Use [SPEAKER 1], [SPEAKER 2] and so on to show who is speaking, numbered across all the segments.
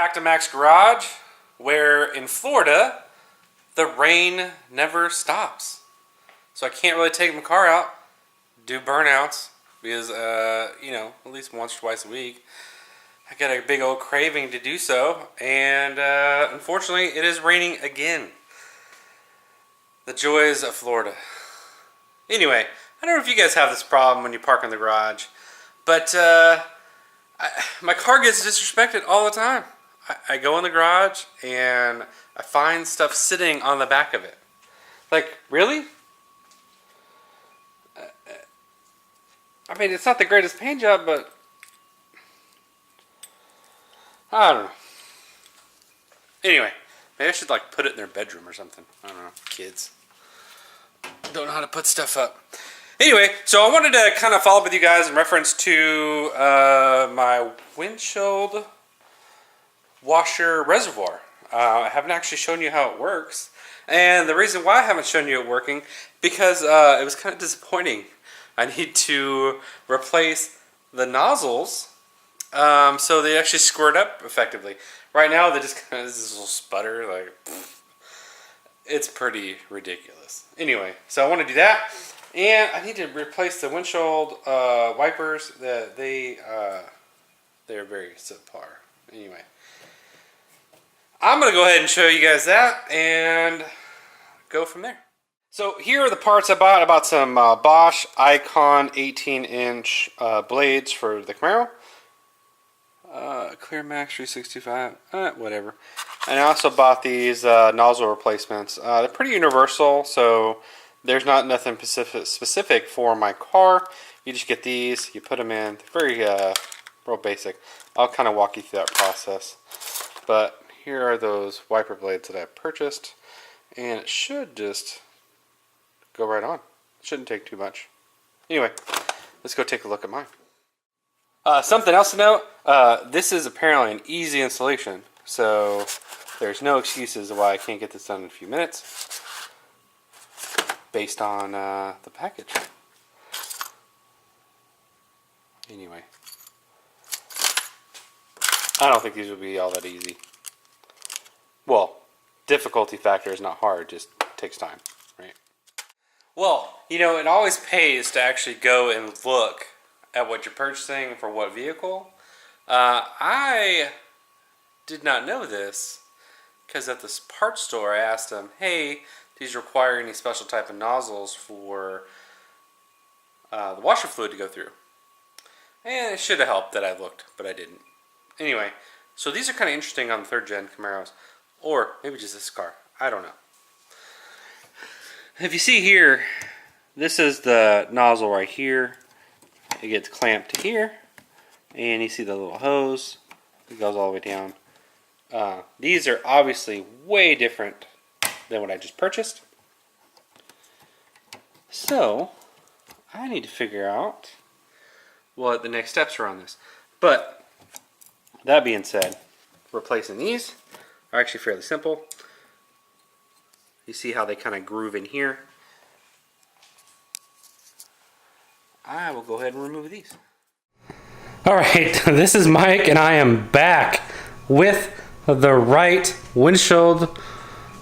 [SPEAKER 1] back to Mac's garage, where in Florida, the rain never stops. So I can't really take my car out, do burnouts, because, you know, at least once or twice a week. I got a big old craving to do so, and unfortunately, it is raining again. The joys of Florida. Anyway, I don't know if you guys have this problem when you park in the garage, but my car gets disrespected all the time. I go in the garage and I find stuff sitting on the back of it. Like, really? I mean, it's not the greatest paint job, but I don't know. Anyway, maybe I should like put it in their bedroom or something. I don't know, kids don't know how to put stuff up. Anyway, so I wanted to kind of follow up with you guys in reference to my windshield washer reservoir. I haven't actually shown you how it works. And the reason why I haven't shown you it working, because it was kind of disappointing. I need to replace the nozzles so they actually squirt up effectively. Right now, they just kind of this little sputter, like, it's pretty ridiculous. Anyway, so I want to do that. And I need to replace the windshield wipers. They're very subpar. Anyway, I'm going to go ahead and show you guys that and go from there. So here are the parts I bought. I bought some Bosch Icon 18-inch blades for the Camaro. Clear Max 365, whatever. And I also bought these nozzle replacements. They're pretty universal, so there's not nothing specific for my car. You just get these, you put them in. They're very real basic. I'll kind of walk you through that process. But here are those wiper blades that I purchased, and it should just go right on. It shouldn't take too much. Anyway, let's go take a look at mine. Something else to note, this is apparently an easy installation, so there's no excuses why I can't get this done in a few minutes based on the package. Anyway, I don't think these will be all that easy. Well, difficulty factor is not hard, just takes time, right? Well, you know, it always pays to actually go and look at what you're purchasing for what vehicle. I did not know this because at this parts store I asked them, hey, do these require any special type of nozzles for the washer fluid to go through? And it should have helped that I looked, but I didn't. Anyway, so these are kind of interesting on the 3rd gen Camaros, or maybe just this car. I don't know. If you see here, this is the nozzle right here. It gets clamped to here, and you see the little hose. It goes all the way down. These are obviously way different than what I just purchased. So, I need to figure out what the next steps are on this. But, that being said, replacing these are actually fairly simple. You see how they kind of groove in here. I will go ahead and remove these. Alright, this is Mike and I am back with the right windshield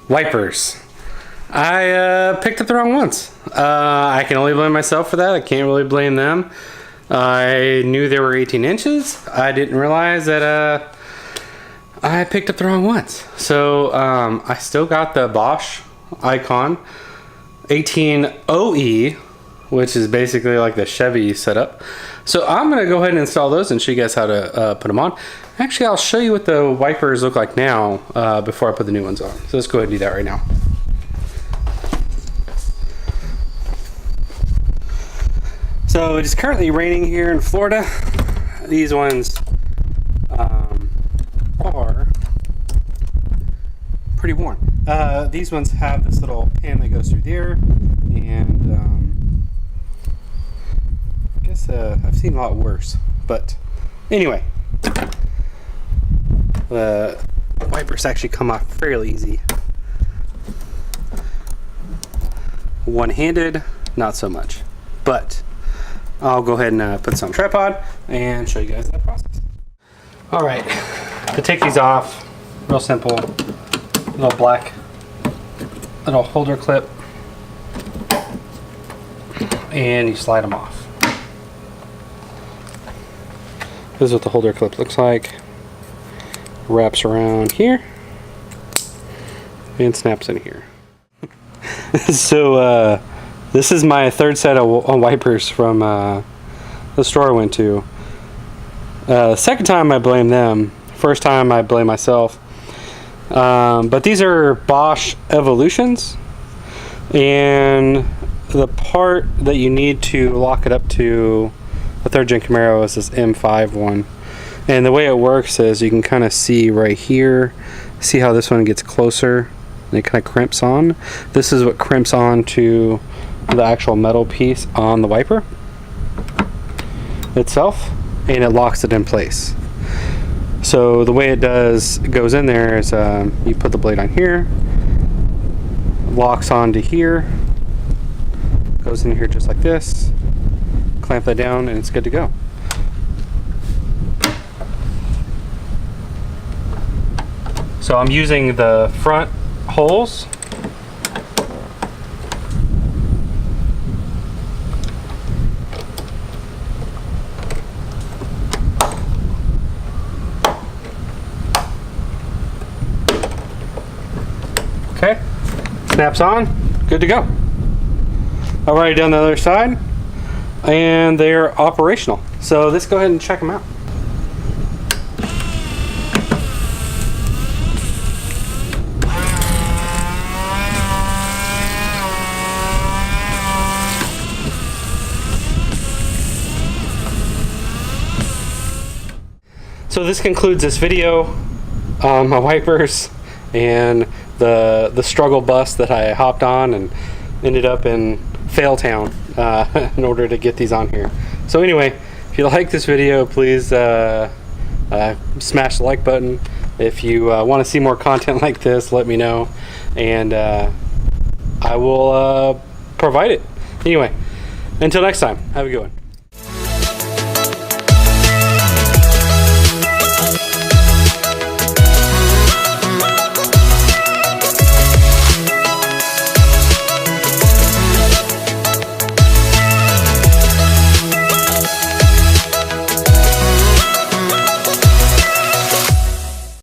[SPEAKER 1] wipers. I picked up the wrong ones. I can only blame myself for that. I can't really blame them. I knew they were 18 inches. I didn't realize that I picked up the wrong ones. So I still got the Bosch Icon 18OE, which is basically like the Chevy setup. So I'm going to go ahead and install those and show you guys how to put them on. Actually, I'll show you what the wipers look like now before I put the new ones on. So let's go ahead and do that right now. So it is currently raining here in Florida. These ones are pretty warm. These ones have this little pin that goes through there, and I guess I've seen a lot worse. But anyway, the wipers actually come off fairly easy. One-handed, not so much. But I'll go ahead and put this on tripod and show you guys that process. All right, To take these off, real simple, little black little holder clip, and you slide them off. This is what the holder clip looks like. Wraps around here and snaps in here. So this is my third set of wipers from the store I went to. Second time I blame them. First time I blame myself. But these are Bosch Evolutions, and the part that you need to lock it up to a third gen Camaro is this M5 one. And the way it works is you can kind of see right here, see how this one gets closer and it kind of crimps on. This is what crimps on to the actual metal piece on the wiper itself, and it locks it in place. So the way it goes in there is you put the blade on here, locks onto here, goes in here just like this, clamp that down, and it's good to go. So I'm using the front holes. Okay, snaps on, good to go. Alright, down the other side, and they're operational. So let's go ahead and check them out. So this concludes this video on my wipers and the struggle bus that I hopped on and ended up in fail town in order to get these on here. So anyway, if you like this video, please smash the like button. If you want to see more content like this, let me know, and I will provide it. Anyway, until next time, have a good one.